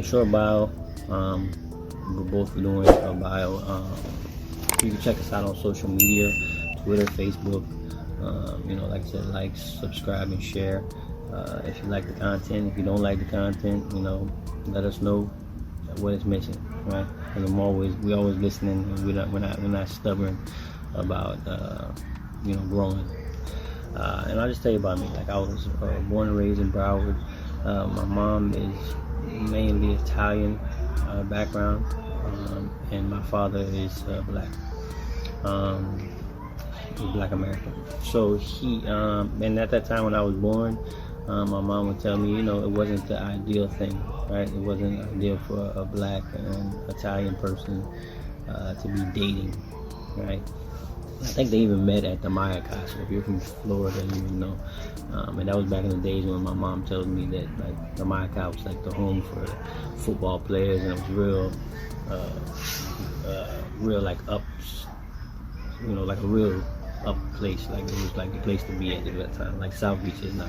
a short bio. We're both doing a bio. You can check us out on social media, Twitter, Facebook. Like I said, like, subscribe, and share. If you like the content, if you don't like the content, let us know what is missing, right? Because we always listening, and we're not stubborn about growing. And I'll just tell you about me. Like, I was born and raised in Broward. My mom is mainly Italian background, and my father is black. Black American. So he, and at that time when I was born, my mom would tell me, it wasn't the ideal thing, right? It wasn't ideal for a black and Italian person to be dating, right? I think they even met at the Maya Casa. If you're from Florida, you would know. And that was back in the days when my mom told me that, like, the Maya Casa was like the home for football players, and it was real like ups, like a real up place. Like, it was like the place to be at that time, like South Beach is now.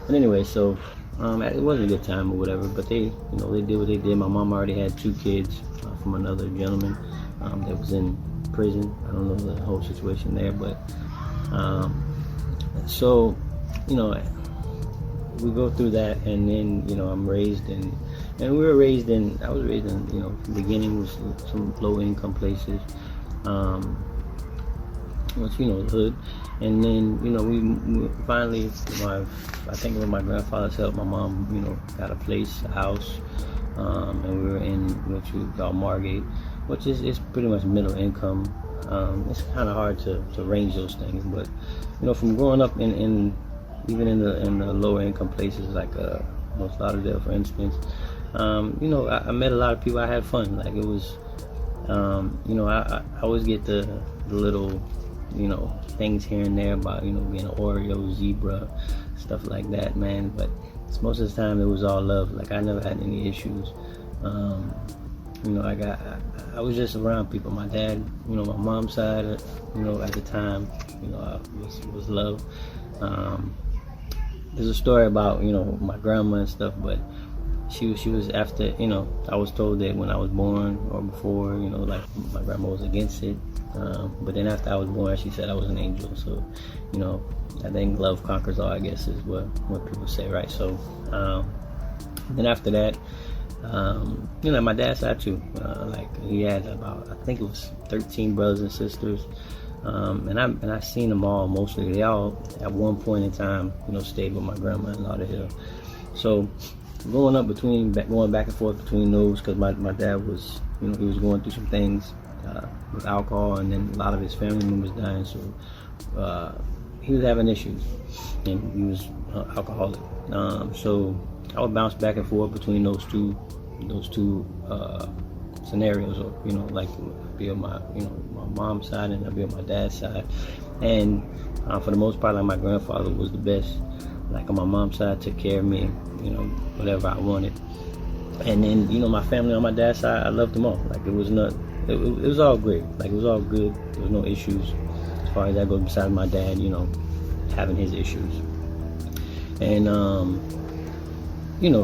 But anyway, so it wasn't a good time or whatever. But they did what they did. My mom already had 2 kids from another gentleman that was in prison. I don't know the whole situation there, but so we go through that, and then I'm raised in, and I was raised in, the beginning was some low income places, the hood, and then we finally, I think with my grandfather's help, my mom got a place, a house, and we were in what you call Margate, which is pretty much middle income. It's kind of hard to range those things, but from growing up in even in the lower income places like North Lauderdale, for instance, I met a lot of people. I had fun. Like, it was, I always get the little things here and there about being an Oreo, zebra, stuff like that, man. But most of the time it was all love. Like, I never had any issues. I was just around people. My dad, my mom's side, at the time, was love. There's a story about, my grandma and stuff, but she was after, I was told that when I was born or before, like, my grandma was against it. But then after I was born, she said I was an angel. So, I think love conquers all, I guess, is what people say, right? So, then after that, my dad's side too. Like, he had about, I think it was 13 brothers and sisters. And I seen them all mostly. They all at one point in time, stayed with my grandma in Lauderdale. So going back and forth between those, because my dad was, he was going through some things with alcohol, and then a lot of his family members dying. So he was having issues, and he was alcoholic. So I would bounce back and forth between those two scenarios, or like, be on my my mom's side, and I'd be on my dad's side. And for the most part, like, my grandfather was the best. Like, on my mom's side, took care of me, whatever I wanted. And then my family on my dad's side, I loved them all. Like, it was all great. Like, it was all good. There was no issues as far as that goes, besides my dad having his issues. And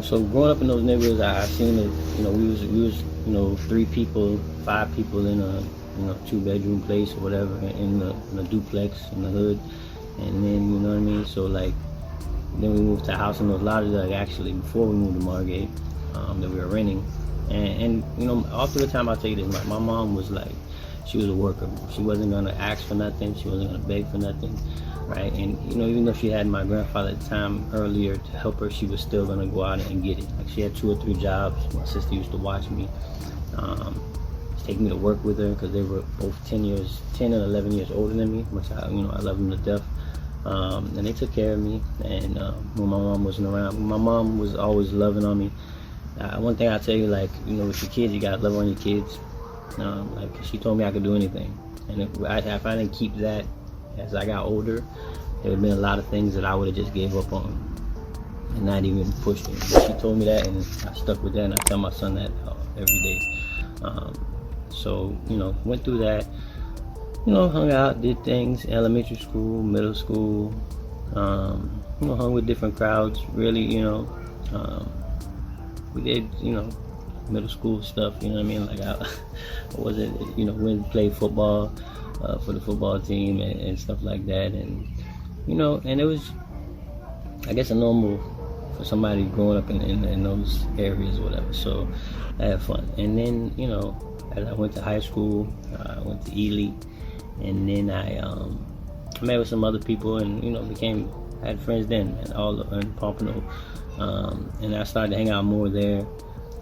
so growing up in those neighborhoods, I seen that we was 3 people, 5 people in a 2-bedroom place or whatever, in the duplex in the hood. And then so, like, then we moved to a house in North Lauderdale, actually, before we moved to Margate, that we were renting. And all through the time, I'll tell you this, my mom was like, she was a worker. She wasn't gonna ask for nothing. She wasn't gonna beg for nothing, right? And even though she had my grandfather at the time earlier to help her, she was still gonna go out and get it. Like, she had 2 or 3 jobs. My sister used to watch me, take me to work with her, because they were both 10 and 11 years older than me, which I love them to death. And they took care of me. And when my mom wasn't around, my mom was always loving on me. One thing I tell you, like, with your kids, you gotta love on your kids. Like, she told me I could do anything, and if I didn't keep that as I got older, there would have been a lot of things that I would have just gave up on and not even pushed it. But she told me that, and I stuck with that, and I tell my son that every day. So went through that. Hung out, did things, elementary school, middle school. Hung with different crowds. Really, we did, middle school stuff. You know what I mean? Like I wasn't, went and played football for the football team and stuff like that, and and it was, I guess, a normal for somebody growing up in those areas or whatever. So I had fun, and then as I went to high school, I went to Ely, and then I met with some other people, and I had friends then, and all in Pompano, and I started to hang out more there.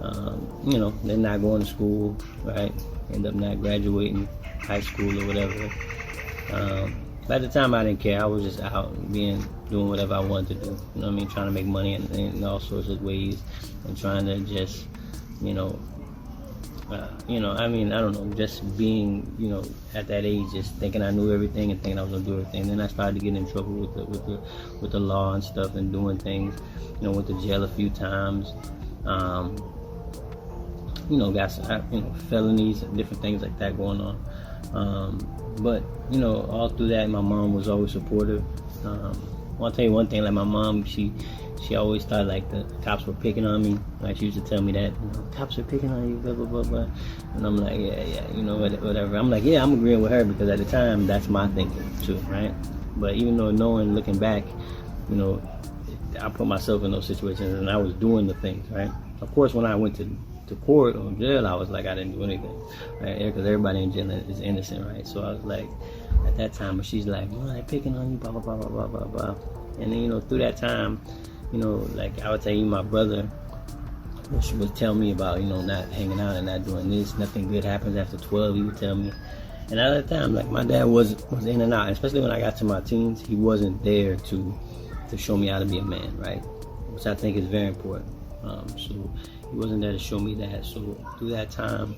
Then not going to school, right? End up not graduating high school or whatever. But at the time, I didn't care. I was just out doing whatever I wanted to do. You know what I mean? Trying to make money in all sorts of ways, and trying to just, I don't know, just being, at that age, just thinking I knew everything and thinking I was gonna do everything. And then I started to get in trouble with the law and stuff, and doing things. Went to jail a few times. Got some, felonies and different things like that going on. But all through that, my mom was always supportive. I'll tell you one thing, like my mom, she always thought like the cops were picking on me. Like she used to tell me that, cops are picking on you, blah blah blah blah. And I'm like, yeah, whatever. I'm like, yeah, I'm agreeing with her, because at the time that's my thinking too, right? But even though looking back, I put myself in those situations and I was doing the things, right? Of course, when I went to court or jail, I was like, I didn't do anything, right? Because everybody in jail is innocent, right? So I was like, at that time, when she's like, they're picking on you, blah blah blah blah blah blah, and then through that time, like I would tell you, my brother would tell me about not hanging out and not doing this. Nothing good happens after 12. He would tell me, and at that time, like my dad was in and out, especially when I got to my teens. He wasn't there to show me how to be a man, right? Which I think is very important. So he wasn't there to show me that. So through that time,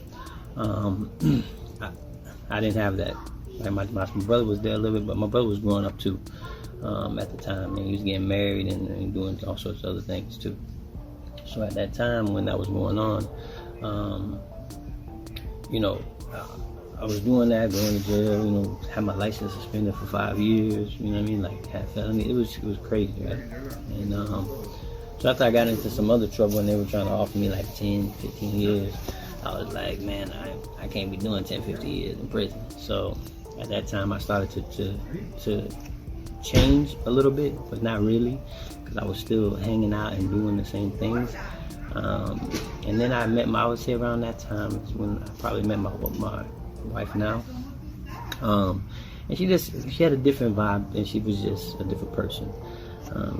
I didn't have that. Like my brother was there a little bit, but my brother was growing up too at the time, and he was getting married and doing all sorts of other things too. So at that time when that was going on, I was doing that, going to jail, had my license suspended for 5 years, you know what I mean, like had felony. It was crazy, right? And so after I got into some other trouble and they were trying to offer me like 10, 15 years, I was like, man, I can't be doing 10, 15 years in prison. So at that time I started to change a little bit, but not really, because I was still hanging out and doing the same things. And then I would say around that time is when I probably met my wife now. And she had a different vibe, and she was just a different person.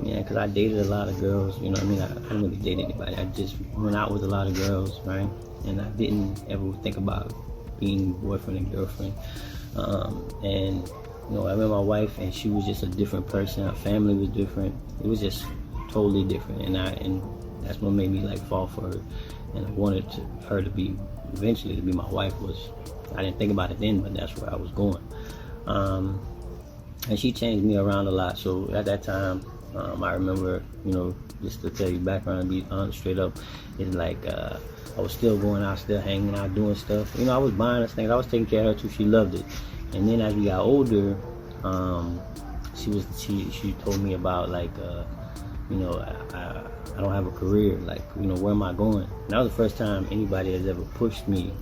Because I dated a lot of girls, I didn't really date anybody. I just went out with a lot of girls, right? And I didn't ever think about being boyfriend and girlfriend. And I met my wife, and she was just a different person. Her family was different. It was just totally different, and that's what made me like fall for her. And I wanted her to be eventually to be my wife. I didn't think about it then, but that's where I was going. And she changed me around a lot. So at that time, I remember, just to tell you background and be honest, straight up, it's like I was still going out, still hanging out, doing stuff. I was buying us things. I was taking care of her too. She loved it. And then as we got older, she told me about like, I don't have a career. Like, where am I going? And that was the first time anybody has ever pushed me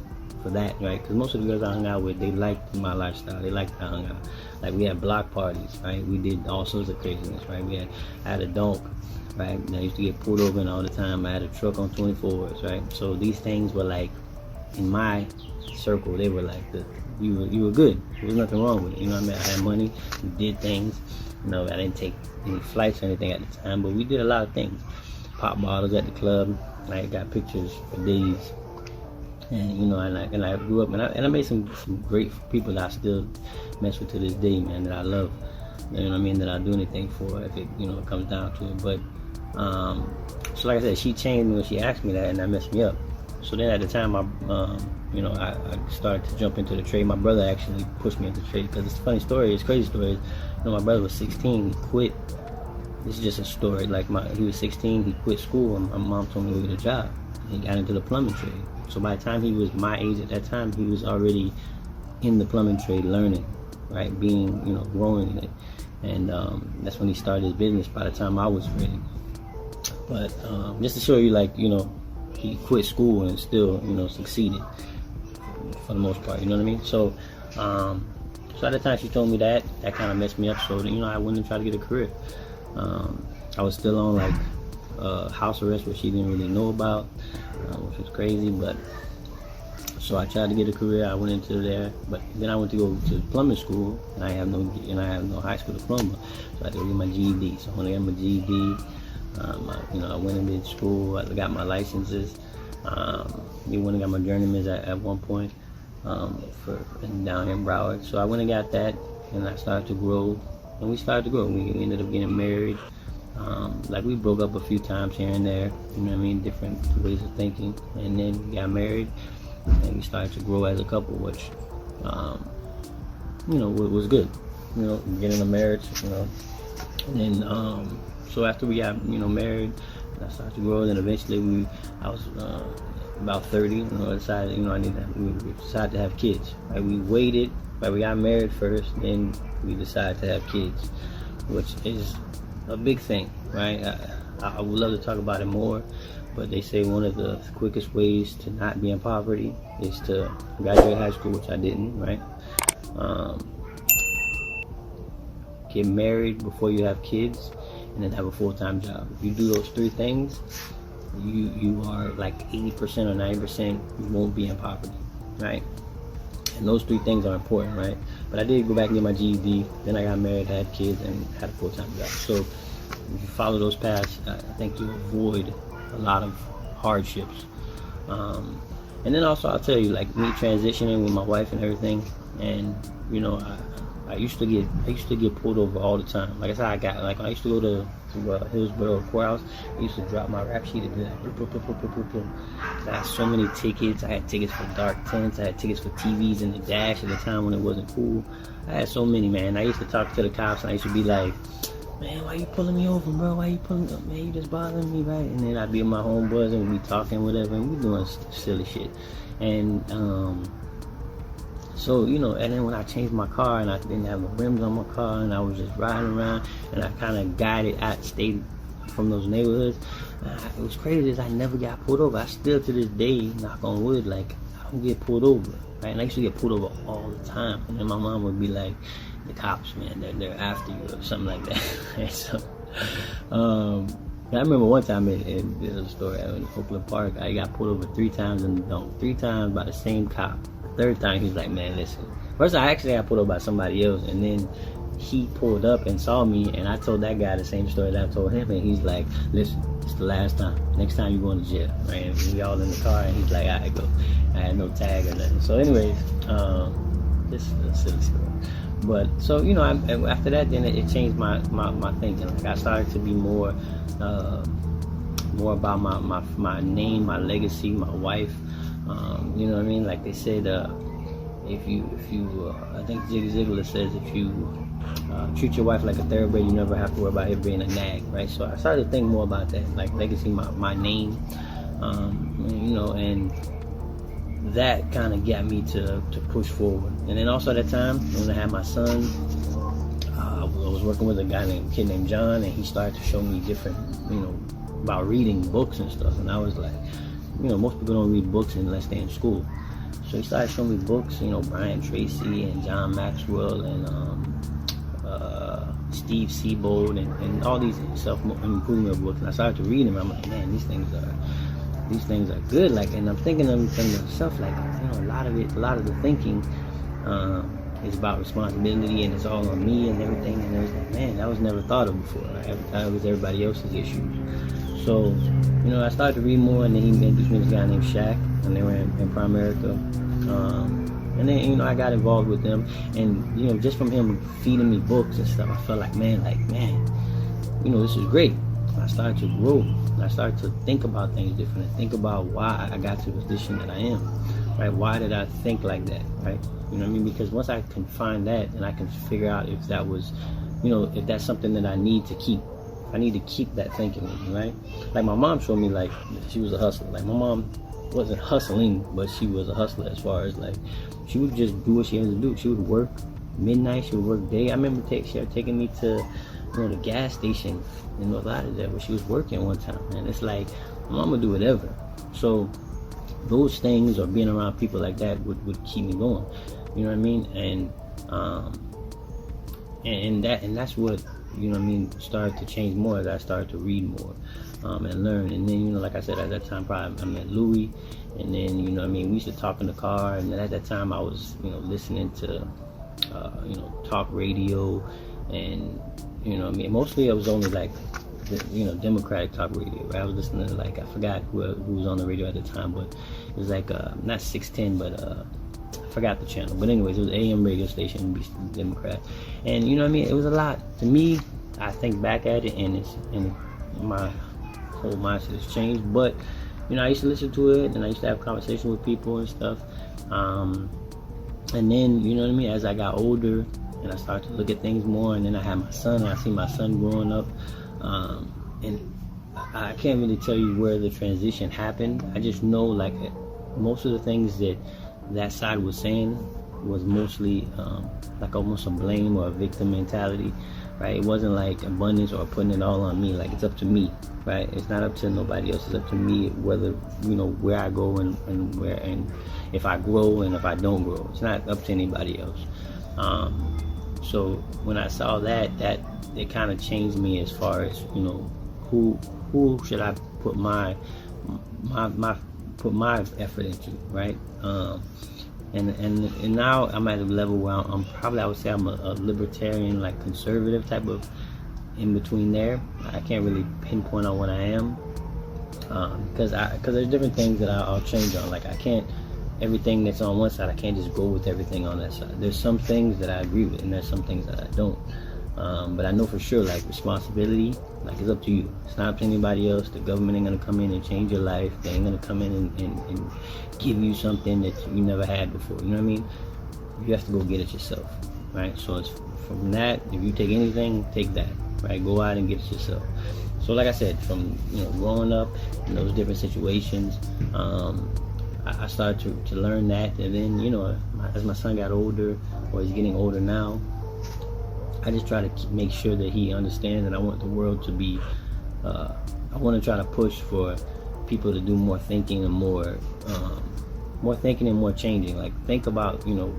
for that, right? Because most of the girls I hung out with, they liked my lifestyle. They liked how I hung out. Like, we had block parties, right? We did all sorts of craziness, right? I had a donk, right? And I used to get pulled over in all the time. I had a truck on 24s, right? So these things were like, in my circle, they were like, you were good. There was nothing wrong with it. I had money, we did things. I didn't take any flights or anything at the time, but we did a lot of things. Pop bottles at the club. I got pictures for days. And I grew up, and I made some great people that I still mess with to this day, man, that I love. That I do anything for if it comes down to it. But so like I said, she changed me when she asked me that, and that messed me up. So then at the time, I started to jump into the trade. My brother actually pushed me into the trade, because it's a funny story. It's a crazy story. My brother was 16. He quit. This is just a story. Like he was 16. He quit school, and my mom told me to get a job. He got into the plumbing trade. So by the time he was my age at that time, he was already in the plumbing trade, learning, right, being, growing in it. And that's when he started his business by the time I was ready. But just to show you, like, he quit school and still, you know, succeeded for the most part. You know what I mean? So, so at the time she told me that kind of messed me up. So, you know, I went and tried to get a career. I was still on like house arrest, which she didn't really know about, which was crazy. But so I tried to get a career. I went into there, but then I went to go to plumbing school, and I have no high school diploma, so I had to go get my GED. So when I got my GED, you know, I went and did school. I got my licenses. We went and got my journeyman's at one point for down here in Broward. So I went and got that, and I started to grow, and we started to grow. We ended up getting married. Like we broke up a few times here and there. You know what I mean? Different ways of thinking, and then we got married. And we started to grow as a couple, which, you know, was good. You know, getting a marriage, you know. And then, so after we got, you know, married, I started to grow. Then eventually, I was about 30. You know, decided, you know, we decided to have kids. Right? We waited, right? We got married first, then we decided to have kids, which is a big thing, right? I would love to talk about it more. But they say one of the quickest ways to not be in poverty is to graduate high school, which I didn't, right? Get married before you have kids, and then have a full-time job. If you do those three things, you are like 80% or 90%, you won't be in poverty, right? And those three things are important, right? But I did go back and get my GED, then I got married, had kids, and had a full-time job. So if you follow those paths, I think you avoid a lot of hardships. And then also I'll tell you, like me transitioning with my wife and everything, and you know, I used to get pulled over all the time. Like I said, when I used to go to Hillsborough Courthouse, I used to drop my rap sheet and be like, I had so many tickets. I had tickets for dark tints. I had tickets for TVs in the dash at the time when it wasn't cool. I had so many, man. I used to talk to the cops, and I used to be like, man, why you pulling me over, bro? Why you pulling me up? Man, you just bothering me, right? And then I'd be with my homeboys, and we'd be talking, whatever, and we doing silly shit. And so, you know, and then when I changed my car, and I didn't have no rims on my car, and I was just riding around, and I kind of guided out state from those neighborhoods. It was crazy is I never got pulled over. I still to this day, knock on wood, like I don't get pulled over, right? And I used to get pulled over all the time, and then my mom would be like, the cops, man, they're after you or something like that. And so, I remember one time in the story in Oakland Park, I got pulled over 3 times in the dome, 3 times by the same cop. The 3rd time, he's like, man, listen. First, I actually got pulled over by somebody else, and then he pulled up and saw me, and I told that guy the same story that I told him, and he's like, listen, it's the last time. Next time you're going to jail, right? And we all in the car, and he's like, all right, go. I had no tag or nothing. So, anyways, this is a silly story. But so, you know, after that, then it changed my thinking. Like I started to be more about my name, my legacy, my wife. You know what I mean? Like they said, if you I think Zig Ziglar says, if you treat your wife like a thoroughbred, you never have to worry about her being a nag, right? So I started to think more about that, like legacy, my name, you know, and that kind of got me to push forward. And then also at that time, when I had my son, I was working with a kid named John, and he started to show me different, you know, about reading books and stuff. And I was like, you know, most people don't read books unless they're in school. So he started showing me books, you know, Brian Tracy and John Maxwell and Steve Siebold and all these self-improvement books. And I started to read them. I'm like, man, these things are good. Like, and I'm thinking of myself, like, you know, a lot of the thinking is about responsibility, and it's all on me and everything. And I was like, man, that was never thought of before. That was everybody else's issues. So, you know, I started to read more, and then he introduced me to this guy named Shaq, and they were in Primerica. And then, you know, I got involved with them, and, you know, just from him feeding me books and stuff, I felt like, man, you know, this is great. I started to grow, and I started to think about things different, and think about why I got to the position that I am, right? Why did I think like that, right? You know what I mean? Because once I can find that, and I can figure out if that was, you know, if that's something that I need to keep. I need to keep that thinking with me, right? Like my mom showed me, like, she was a hustler. Like my mom wasn't hustling, but she was a hustler as far as, like, she would just do what she had to do. She would work midnight, she would work day. I remember she had taken me to, you know, the gas station in North Lauderdale where she was working one time, and it's like, my mom would do whatever, So those things, or being around people like that, would keep me going. You know what I mean? And that's what, you know what I mean, started to change more as I started to read more, and learn. And then, you know, like I said, at that time probably I met Louis, and then, you know what I mean, we used to talk in the car, and at that time I was, you know, listening to you know, talk radio, and, you know what I mean, mostly it was only like, you know, Democratic talk radio, right? I was listening to, like, I forgot who was on the radio at the time, but it was like not 610, but I forgot the channel, but anyways, it was AM radio station, Democrat. And you know what I mean, it was a lot to me. I think back at it, and my whole mindset has changed. But you know, I used to listen to it, and I used to have conversations with people and stuff. And then, you know what I mean, as I got older and I started to look at things more, and then I had my son, and I see my son growing up, and I can't really tell you where the transition happened. I just know, like, most of the things that side was saying was mostly like almost a blame or a victim mentality, right? It wasn't like abundance or putting it all on me, like it's up to me, right? It's not up to nobody else. It's up to me, whether, you know, where I go and where, and if I grow and if I don't grow. It's not up to anybody else. So when I saw that it kind of changed me as far as, you know, who should I put my effort into, right? And now I'm at a level where I'm probably, I would say I'm a libertarian, like conservative type of in between there. I can't really pinpoint on what I am, because there's different things that I'll change on. Like, I can't, everything that's on one side, I can't just go with everything on that side. There's some things that I agree with, and there's some things that I don't. But I know for sure, like, responsibility, like, it's up to you. It's not up to anybody else. The government ain't gonna come in and change your life. They ain't gonna come in and give you something that you never had before. You know what I mean? You have to go get it yourself, right? So it's from that. If you take anything, take that, right? Go out and get it yourself. So like I said, from, you know, growing up in those different situations, I started to learn that, and then, you know, as my son got older, or he's getting older now, I just try to make sure that he understands that I want the world to be, I want to try to push for people to do more thinking and more thinking and more changing. Like, think about, you know,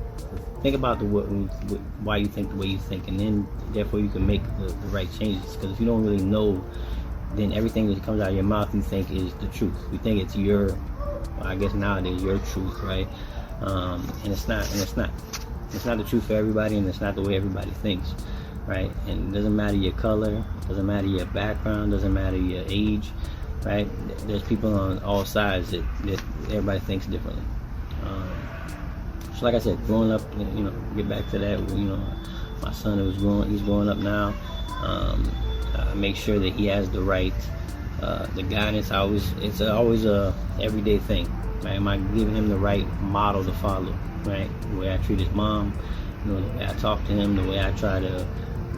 why you think the way you think, and then therefore you can make the right changes. Because if you don't really know, then everything that comes out of your mouth you think is the truth. You think it's your, well, I guess nowadays, your truth, right? And it's not the truth for everybody, and it's not the way everybody thinks, right? And it doesn't matter your color, doesn't matter your background, doesn't matter your age, right? There's people on all sides that everybody thinks differently. So like I said, growing up, you know, get back to that, you know, my son he's growing up now. Make sure that he has the right, the guidance. It's always a everyday thing, right? Am I giving him the right model to follow, right? The way I treat his mom, you know, the way I talk to him, the way I try to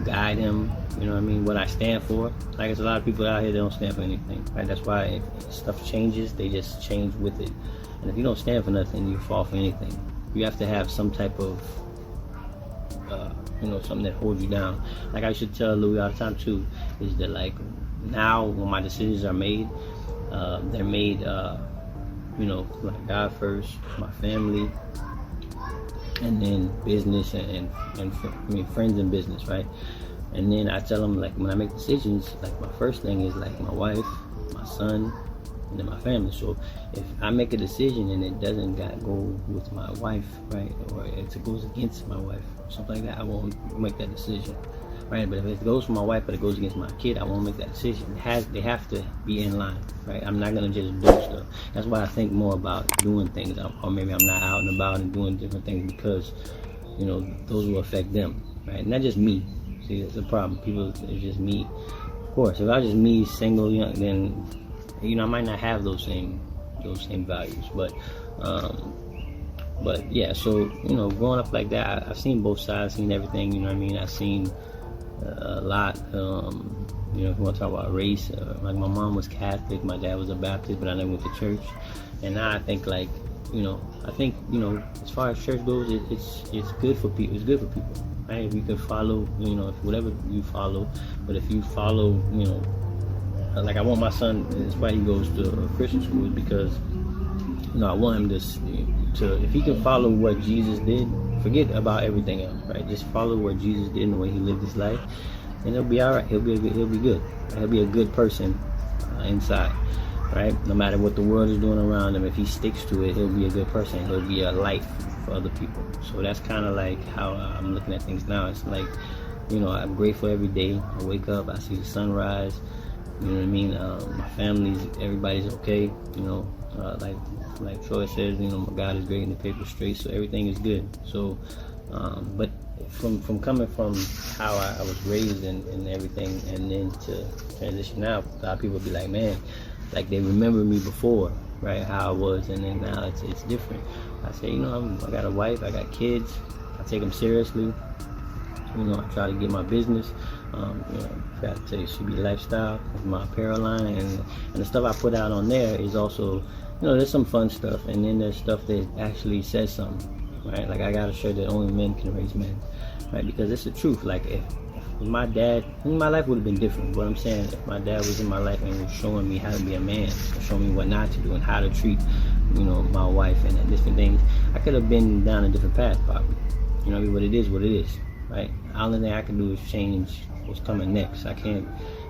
guide him, you know what I mean, what I stand for. Like, there's a lot of people out here that don't stand for anything, right? That's why if stuff changes, they just change with it. And if you don't stand for nothing, you fall for anything. You have to have some type of, you know, something that holds you down. Like, I should tell Louis all the time too, is that, like, now when my decisions are made, they're made, you know, like God first, my family, and then business and friends and business, right? And then I tell them, like, when I make decisions, like, my first thing is, like, my wife, my son, and then my family. So if I make a decision and it doesn't go with my wife, right, or it goes against my wife, something like that, I won't make that decision, right? But if it goes for my wife but it goes against my kid, I won't make that decision. They have to be in line, right? I'm not gonna just do stuff. That's why I think more about doing things, or maybe I'm not out and about and doing different things, because, you know, those will affect them, right? Not just me. See, that's the problem. People, it's just me. Of course, if I was just me, single, young, then, you know, I might not have those same values. But yeah. So, you know, growing up like that, I've seen both sides, seen everything. You know what I mean? I've seen a lot. You know, if you want to talk about race, like, my mom was Catholic, my dad was a Baptist, but I never went to church. And now I think, like, you know, as far as church goes, it's good for people. It's good for people. Right? If you can follow, you know, if whatever you follow, but if you follow, you know, like I want my son. That's why he goes to Christian schools, because I want him to if he can follow what Jesus did, forget about everything else, right? Just follow what Jesus did and the way he lived his life, and he'll be all right. He'll be good. He'll be a good person inside, right? No matter what the world is doing around him, if he sticks to it, he'll be a good person. He'll be a light for other people. So that's kind of like how I'm looking at things now. It's like, I'm grateful every day. I wake up, I see the sunrise. You know what I mean? My family's, everybody's okay. Like Troy says, my God is great and the paper's straight, so everything is good. So, but from coming from how I was raised and everything, and then to transition out, a lot of people be like, man, like they remember me before, right? How I was, and then now it's different. I say, I got a wife, I got kids, I take them seriously. I try to get my business. I try to tell you, Should Be Lifestyle, my apparel line, and the stuff I put out on there is also, there's some fun stuff, and then there's stuff that actually says something, right? Like I got a shirt that only men can raise men, right? Because it's the truth. Like if my dad, my life would have been different. What I'm saying, if my dad was in my life and was showing me how to be a man, showing me what not to do and how to treat, my wife and different things, I could have been down a different path probably. But it is what it is, right? The only thing I can do is change what's coming next. I can't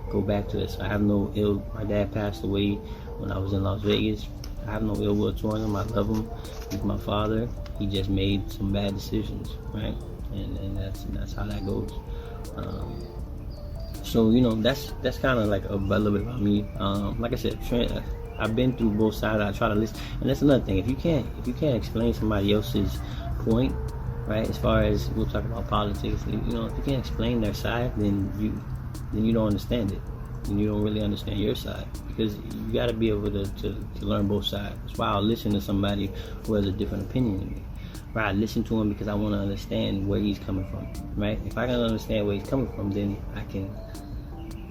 go back to this. I have no ill. My dad passed away when I was in Las Vegas. I have no ill will toward him. I love him. He's my father. He just made some bad decisions, right? And that's how that goes. So that's kind of like a little bit about me. Like I said, I've been through both sides. I try to listen, and that's another thing. If you can't explain somebody else's point, right? As far as we'll talk about politics, if you can't explain their side, then you don't understand it, and you don't really understand your side, because you got to be able to learn both sides. That's why I'll listen to somebody who has a different opinion than me. Right? I listen to him because I want to understand where he's coming from, right? If I can understand where he's coming from, then I can,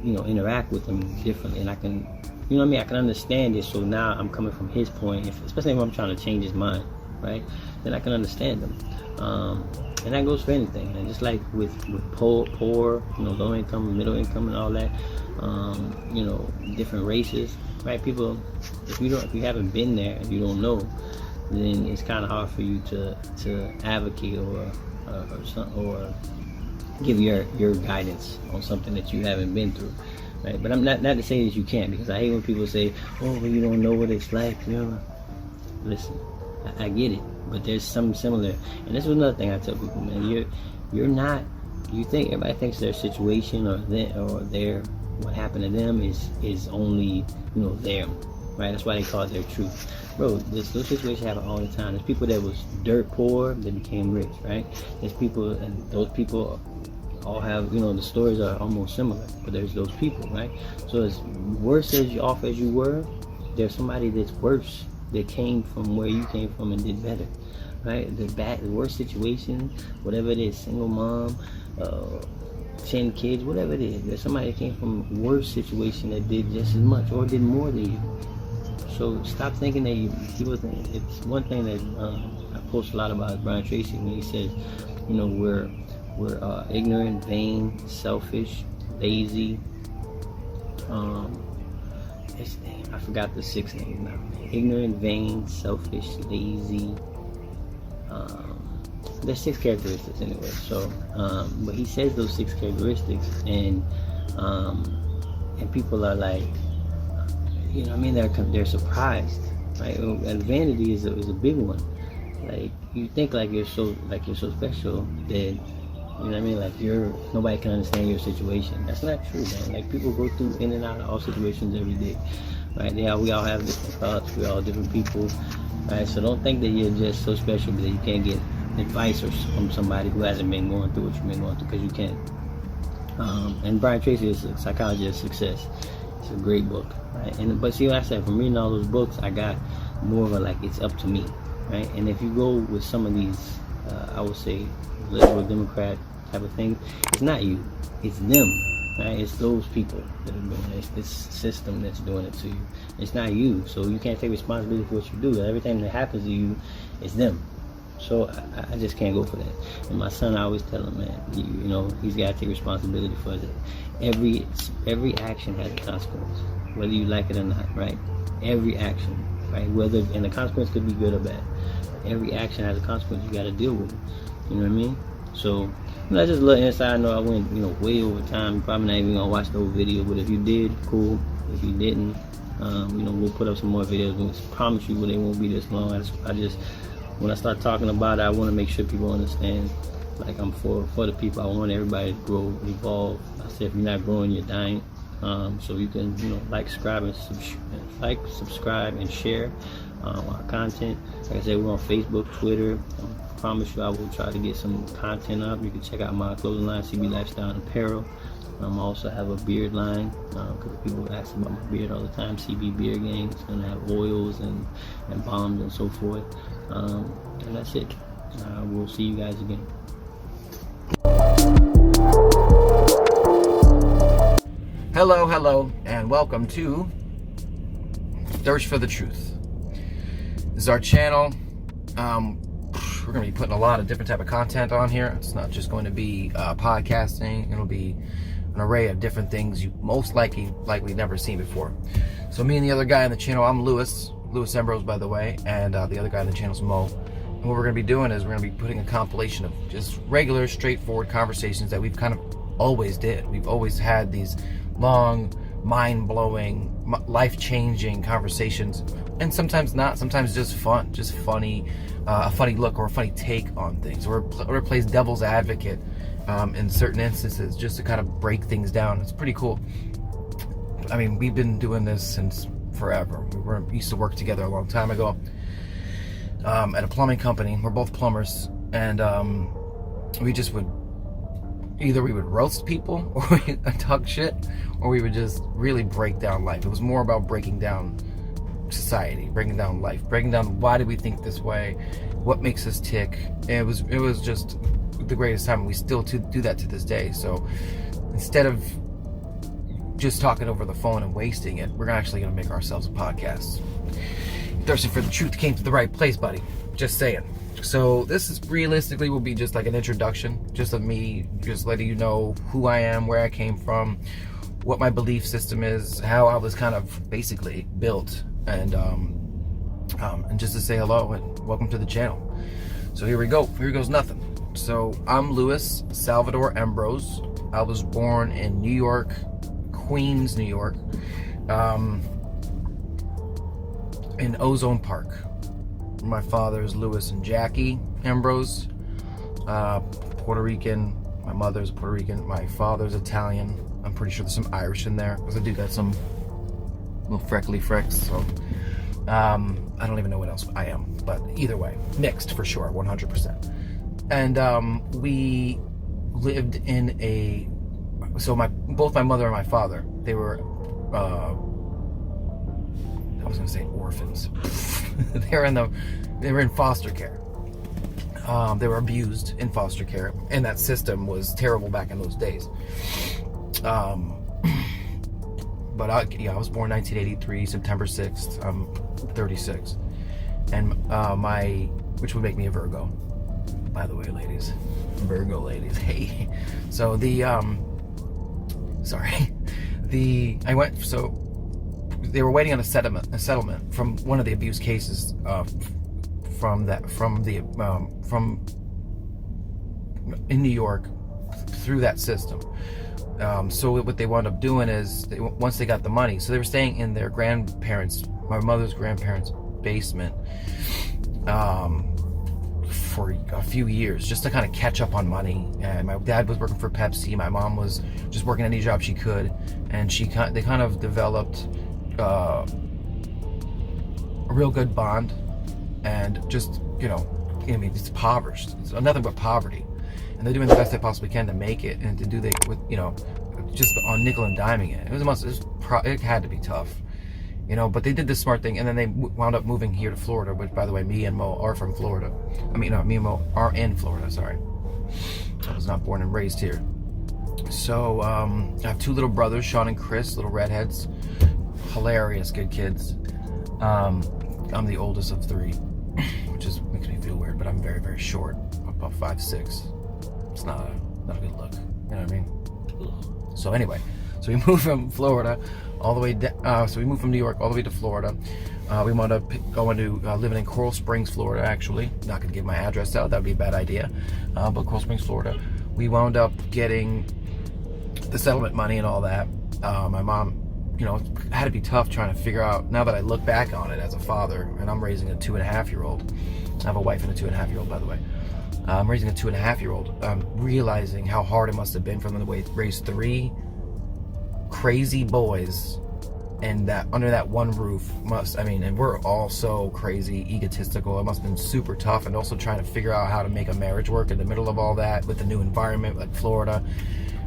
interact with him differently, and I can, I can understand it. So now I'm coming from his point, especially if I'm trying to change his mind, right? Then I can understand him. And that goes for anything. And just like with poor, low income, middle income, and all that, different races, right? People, if you haven't been there and you don't know, then it's kind of hard for you to advocate or give your guidance on something that you haven't been through, right? But I'm not to say that you can't, because I hate when people say, "Oh, well, you don't know what it's like." Listen, I get it, but there's something similar. And this is another thing I tell people, man. You're not. You think everybody thinks their situation or their what happened to them is only them, right? That's why they call it their truth. Bro, those situations happen all the time. There's people that was dirt poor that became rich, right? There's people, and those people all have, the stories are almost similar, but there's those people, right? So as worse off as you were, there's somebody that's worse that came from where you came from and did better, right? The worst situation, whatever it is, single mom, 10 kids, whatever it is, there's somebody that came from a worse situation that did just as much or did more than you. So stop thinking that people think. It's one thing that I post a lot about Brian Tracy when he says, we're ignorant, vain, selfish, lazy. I forgot the 6 names now. Ignorant, vain, selfish, lazy. There's 6 characteristics anyway. So, but he says those 6 characteristics, and people are like, they're surprised, right? And vanity is a big one. Like, you think like you're so special that, like nobody can understand your situation. That's not true, man. Like, people go through in and out of all situations every day, right? We all have different thoughts. We all different people, right? So don't think that you're just so special that you can't get advice from somebody who hasn't been going through what you've been going through, because you can't. And Brian Tracy is a Psychology of Success. It's a great book, right? But see what I said, from reading all those books, I got more of a it's up to me, right? And if you go with some of these, I would say, liberal Democrat type of things, it's not you, it's them, right? It's those people that are doing it. It's this system that's doing it to you. It's not you, so you can't take responsibility for what you do. Everything that happens to you, it's them. So I just can't go for that. And my son, I always tell him, man, he's got to take responsibility for it. Every action has a consequence, whether you like it or not, right? Every action, right? And the consequence could be good or bad. Every action has a consequence. You got to deal with it. You know what I mean? So that's just a little insight. I know I went, way over time. You're probably not even gonna watch the whole video, but if you did, cool. If you didn't, we'll put up some more videos. I promise you, they won't be this long. I just when I start talking about it, I want to make sure people understand. Like, I'm for the people. I want everybody to grow, evolve. I said, if you're not growing, you're dying. So you can, subscribe and share our content. Like I said, we're on Facebook, Twitter. I promise you, I will try to get some content up. You can check out my clothing line, CB Lifestyle and Apparel. I also have a beard line, because people ask about my beard all the time. CB Beard Gang. It's gonna have oils and balms and so forth. And that's it. We'll see you guys again. Hello, and welcome to Thirst for the Truth. This is our channel. We're going to be putting a lot of different type of content on here. It's not just going to be podcasting. It'll be an array of different things you most likely never seen before. So me and the other guy on the channel, I'm Lewis Ambrose, by the way, and the other guy on the channel is Mo. And what we're going to be doing is we're going to be putting a compilation of just regular, straightforward conversations that we've kind of always did. We've always had these long, mind-blowing, life-changing conversations, and sometimes not. Sometimes just fun, just funny, a funny look or a funny take on things, or plays devil's advocate in certain instances, just to kind of break things down. It's pretty cool. I mean, we've been doing this since forever. We used to work together a long time ago at a plumbing company. We're both plumbers, and we just would either we would roast people, or we would talk shit, or we would just really break down life. It was more about breaking down society, breaking down life, breaking down why do we think this way, what makes us tick. And it was just the greatest time. We still do that to this day. So instead of just talking over the phone and wasting it, we're actually going to make ourselves a podcast. Thirsting for the Truth came to the right place, buddy. Just saying. So this is realistically will be just like an introduction, just of me, just letting you know who I am, where I came from, what my belief system is, how I was kind of basically built, and just to say hello and welcome to the channel. So here we go. Here goes nothing. So I'm Lewis Salvador Ambrose. I was born in New York, Queens, New York, in Ozone Park. My father is Louis and Jackie Ambrose, Puerto Rican. My mother's Puerto Rican. My father's Italian. I'm pretty sure there's some Irish in there, because I do got some little freckly frecks. So I don't even know what else I am, but either way, mixed for sure, 100%. And we lived in both my mother and my father, they were I was gonna say orphans. they were in foster care. They were abused in foster care, and that system was terrible back in those days. But I was born 1983, September 6th. I'm 36, and which would make me a Virgo, by the way, ladies. Virgo ladies. Hey. So they were waiting on a settlement from one of the abuse cases in New York through that system. So what they wound up doing is once they got the money, so they were staying in their my mother's grandparents' basement for a few years, just to kind of catch up on money. And my dad was working for Pepsi. My mom was just working any job she could, and they kind of developed a real good bond. And just it's impoverished. It's nothing but poverty, and they're doing the best they possibly can to make it, and to do just on nickel and diming it. It had to be tough. But they did the smart thing, and then they wound up moving here to Florida, which, by the way, me and Mo are from Florida. Me and Mo are in Florida, sorry. I was not born and raised here. So, I have two little brothers, Sean and Chris, little redheads. Hilarious, good kids. I'm the oldest of three, which makes me feel weird, but I'm very, very short, about 5'6". It's not a good look, you know what I mean? So anyway, So we moved from Florida all the way so we moved from New York all the way to Florida. We wound up going to living in Coral Springs, Florida, actually. Not going to give my address out. That would be a bad idea. But Coral Springs, Florida. We wound up getting the settlement money and all that. My mom, had to be tough trying to figure out, now that I look back on it as a father, and I'm raising a 2.5-year-old. I have a wife and a 2.5-year-old, by the way. I'm raising a 2.5-year-old. Realizing how hard it must have been for them to raise 3 crazy boys, and that under that one roof and we're all so crazy egotistical. It must have been super tough, and also trying to figure out how to make a marriage work in the middle of all that with the new environment like Florida,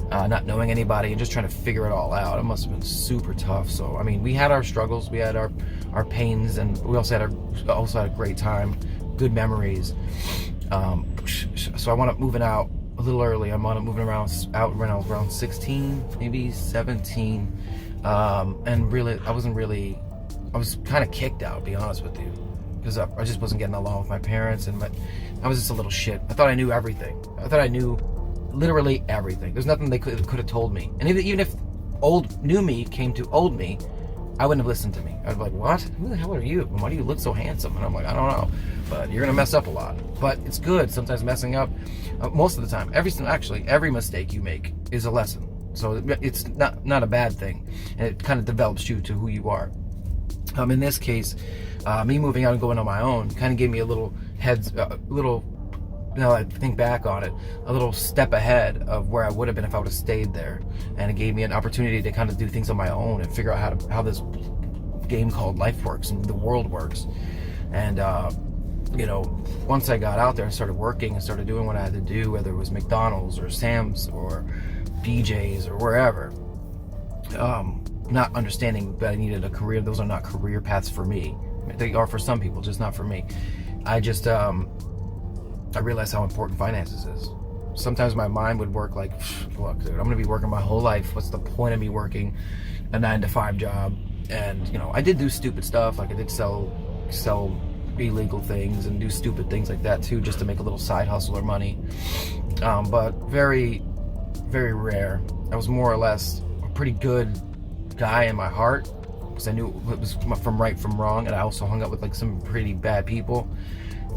not knowing anybody and just trying to figure it all out. It must have been super tough. So we had our struggles, we had our pains, and we also had a great time, good memories. So I wound up moving out a little early. I wound up moving out when I was around 16, maybe 17. And really, I was kind of kicked out, to be honest with you, because I just wasn't getting along with my parents, and I was just a little shit. I thought I knew everything. I thought I knew literally everything. There's nothing they could have told me. And even if new me came to old me, I wouldn't have listened to me. I'd be like, what? Who the hell are you? Why do you look so handsome? And I'm like, I don't know. But you're going to mess up a lot. But it's good. Sometimes messing up, most of the time, every mistake you make is a lesson. So it's not a bad thing. And it kind of develops you to who you are. In this case, me moving out and going on my own kind of gave me now I think back on it, a little step ahead of where I would have been if I would have stayed there. And it gave me an opportunity to kind of do things on my own and figure out how this game called life works and the world works. And once I got out there and started working and started doing what I had to do, whether it was McDonald's or Sam's or BJ's or wherever, not understanding that I needed a career. Those are not career paths for me. They are for some people, just not for me. I realized how important finances is. Sometimes my mind would work like, look, dude, I'm going to be working my whole life. What's the point of me working a 9-to-5 job? And, I did do stupid stuff. Like I did sell illegal things and do stupid things like that too, just to make a little side hustle or money. But very, very rare. I was more or less a pretty good guy in my heart, because I knew it was from right from wrong. And I also hung up with like some pretty bad people.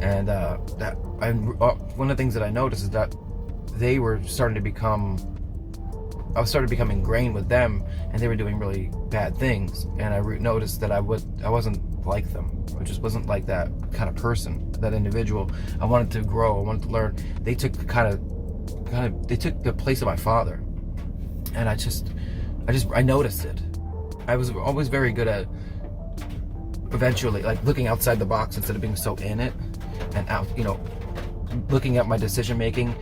And one of the things that I noticed is that they were starting to become ingrained with them, and they were doing really bad things. And I noticed that I wasn't like them. I just wasn't like that kind of person, that individual. I wanted to grow. I wanted to learn. They took they took the place of my father, and I noticed it. I was always very good at eventually like looking outside the box instead of being so in it. And out, looking at my decision making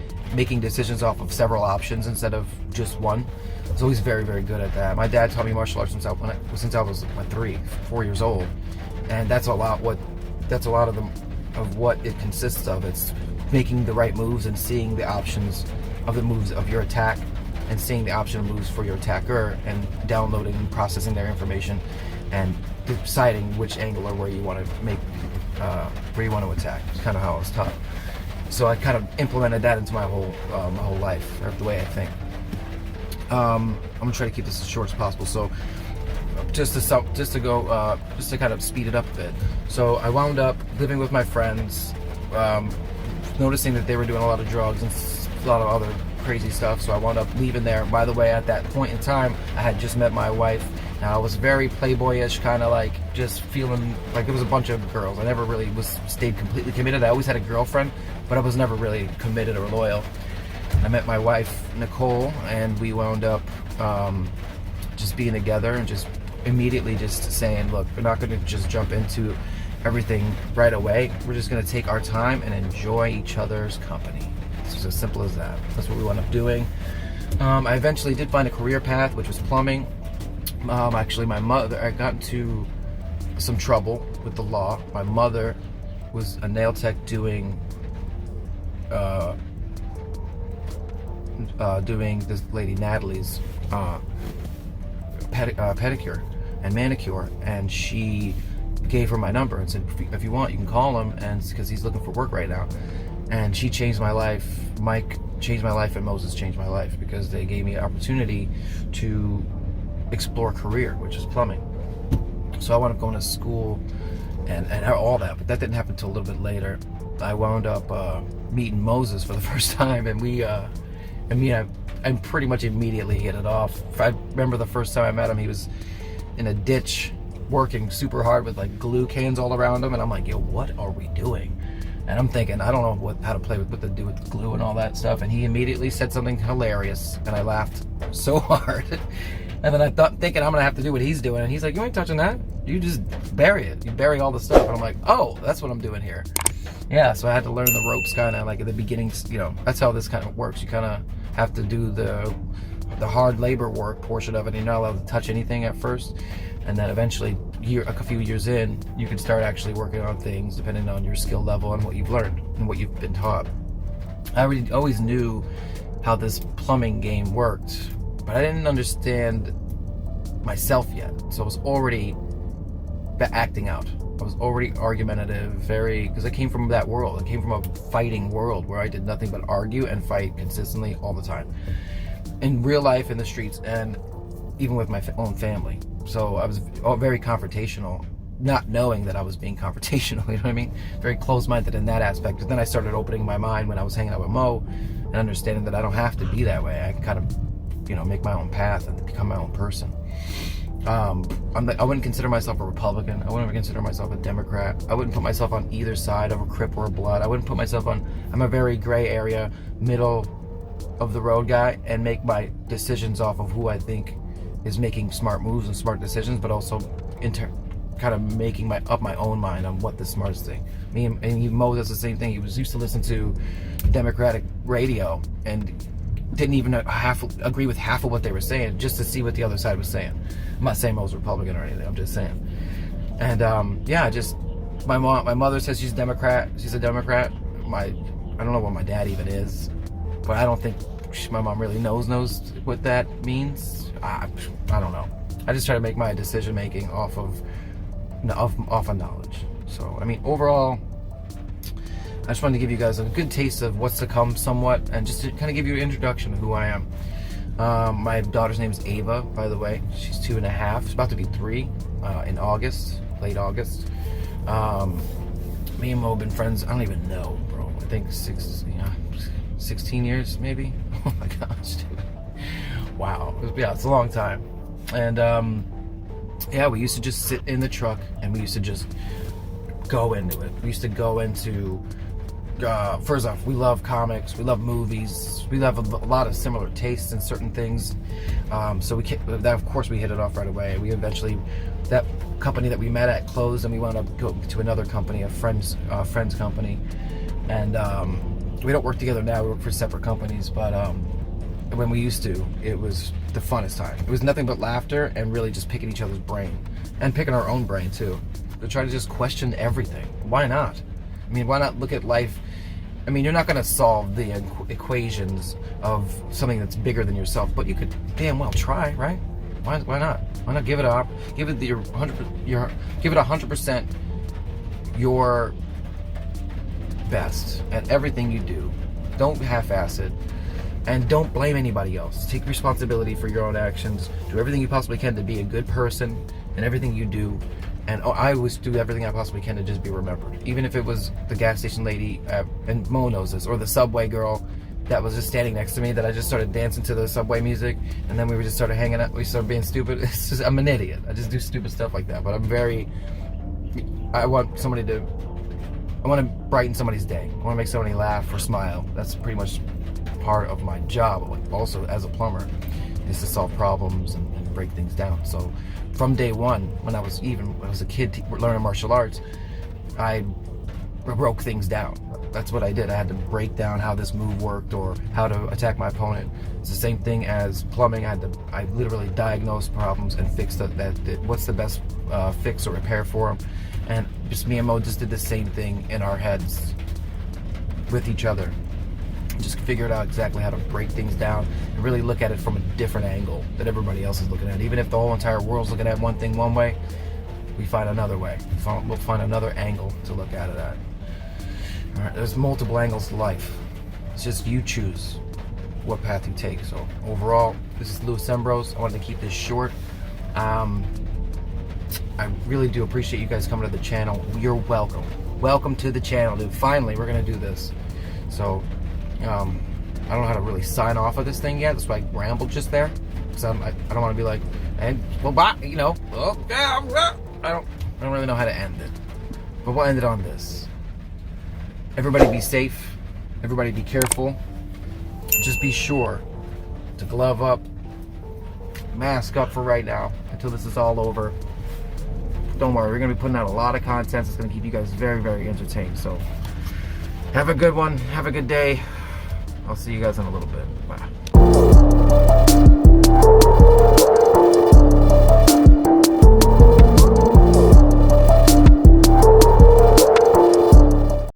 decisions off of several options instead of just one. I was always very, very good at that. My dad taught me martial arts since I was 4 years old, and that's a lot of what it consists of. It's making the right moves and seeing the options of the moves of your attack, and seeing the option of moves for your attacker, and downloading and processing their information, and deciding which angle or where you want to attack. It's kind of how I was taught. So I kind of implemented that into my whole life, or the way I think. I'm gonna try to keep this as short as possible. So just to kind of speed it up a bit. So I wound up living with my friends, noticing that they were doing a lot of drugs and a lot of other crazy stuff. So I wound up leaving there. By the way, at that point in time, I had just met my wife. Now, I was very playboyish, kind of like just feeling like there was a bunch of girls. I never really stayed completely committed. I always had a girlfriend, but I was never really committed or loyal. I met my wife, Nicole, and we wound up just being together and just immediately just saying, look, we're not going to just jump into everything right away. We're just going to take our time and enjoy each other's company. It's just as simple as that. That's what we wound up doing. I eventually did find a career path, which was plumbing. Actually, my mother, I got into some trouble with the law. My mother was a nail tech doing this lady Natalie's pedicure and manicure, and she gave her my number and said, if you want, you can call him, and because he's looking for work right now. And she changed my life. Mike changed my life, and Moses changed my life, because they gave me an opportunity to explore career, which is plumbing. So I wound up going to school and all that, but that didn't happen until a little bit later. I wound up meeting Moses for the first time, and I pretty much immediately hit it off. I remember the first time I met him, he was in a ditch working super hard with like glue cans all around him, and I'm like, yo, what are we doing? And I'm thinking, I don't know how to play with what to do with glue and all that stuff. And he immediately said something hilarious, and I laughed so hard. And then I thought, thinking I'm gonna have to do what he's doing, and he's like, you ain't touching that. You just bury it. You bury all the stuff. And I'm like, oh, that's what I'm doing here. Yeah, so I had to learn the ropes kind of like at the beginning. You know, that's how this kind of works. You kind of have to do the hard labor work portion of it. And you're not allowed to touch anything at first, and then eventually, a few years in, you can start actually working on things depending on your skill level and what you've learned and what you've been taught. I always knew how this plumbing game worked, but I didn't understand myself yet. So I was already acting out. I was already argumentative, because I came from that world. I came from a fighting world where I did nothing but argue and fight consistently all the time. In real life, in the streets, and even with my own family. So I was very confrontational, not knowing that I was being confrontational, you know what I mean? Very closed-minded in that aspect. But then I started opening my mind when I was hanging out with Mo and understanding that I don't have to be that way. I can kind of, make my own path and become my own person. I wouldn't consider myself a Republican. I wouldn't consider myself a Democrat. I wouldn't put myself on either side of a Crip or a Blood. I wouldn't put myself on, I'm a very gray area, middle of the road guy, and make my decisions off of who I think is making smart moves and smart decisions, but also kind of making up my own mind on what the smartest thing. Me and Mo does the same thing. He used to listen to Democratic radio and didn't even agree with half of what they were saying, just to see what the other side was saying. I'm not saying Mo's Republican or anything. I'm just saying. And my mother says she's Democrat. She's a Democrat. I don't know what my dad even is, but I don't think my mom really knows what that means. I don't know. I just try to make my decision making off of knowledge. So overall, I just wanted to give you guys a good taste of what's to come somewhat, and just to kind of give you an introduction of who I am. My daughter's name is Ava, by the way. She's 2.5. She's about to be 3 in August, late August. Me and Mo have been friends, I don't even know, bro. I think 16 years, maybe? Oh my gosh, dude. Wow. It's a long time. And we used to just sit in the truck, and we used to just go into it. We used to go into, first off, we love comics, we love movies, we have a lot of similar tastes in certain things. So of course we hit it off right away. We eventually, that company that we met at closed, and we wound up going to another company, a friend's company. And we don't work together now, we work for separate companies, but when we used to, it was the funnest time. It was nothing but laughter and really just picking each other's brain, and picking our own brain too, to try to just question everything. Why not? Why not look at life? You're not going to solve the equations of something that's bigger than yourself, but you could damn well try, right? Why not? Why not give it up? Give it your 100% your best at everything you do. Don't half-ass it, and don't blame anybody else. Take responsibility for your own actions. Do everything you possibly can to be a good person in everything you do. And I always do everything I possibly can to just be remembered. Even if it was the gas station lady, and Mo knows this, or the subway girl that was just standing next to me, that I just started dancing to the subway music, and then we just started hanging out, we started being stupid. I'm an idiot. I just do stupid stuff like that. But I want to brighten somebody's day. I want to make somebody laugh or smile. That's pretty much part of my job, also as a plumber, is to solve problems and break things down. So from day one, when I was a kid learning martial arts, I broke things down. That's what I did. I had to break down how this move worked or how to attack my opponent. It's the same thing as plumbing. I literally diagnosed problems and fixed what's the best fix or repair for them. And just me and Mo just did the same thing in our heads with each other. Just figured out exactly how to break things down and really look at it from a different angle that everybody else is looking at. Even if the whole entire world's looking at one thing one way, we find another way. We'll find another angle to look at it at. All right, there's multiple angles to life. It's just you choose what path you take. So overall, this is Louis Ambrose. I wanted to keep this short. I really do appreciate you guys coming to the channel. You're welcome. Welcome to the channel, dude. Finally, we're gonna do this. So, I don't know how to really sign off of this thing yet. That's why I rambled just there. Because I don't want to be like, and well, bye, you know. Oh, yeah, I don't really know how to end it. But we'll end it on this. Everybody be safe. Everybody be careful. Just be sure to glove up, mask up for right now until this is all over. Don't worry, we're going to be putting out a lot of content that's going to keep you guys very, very entertained. So have a good one. Have a good day. I'll see you guys in a little bit. Bye.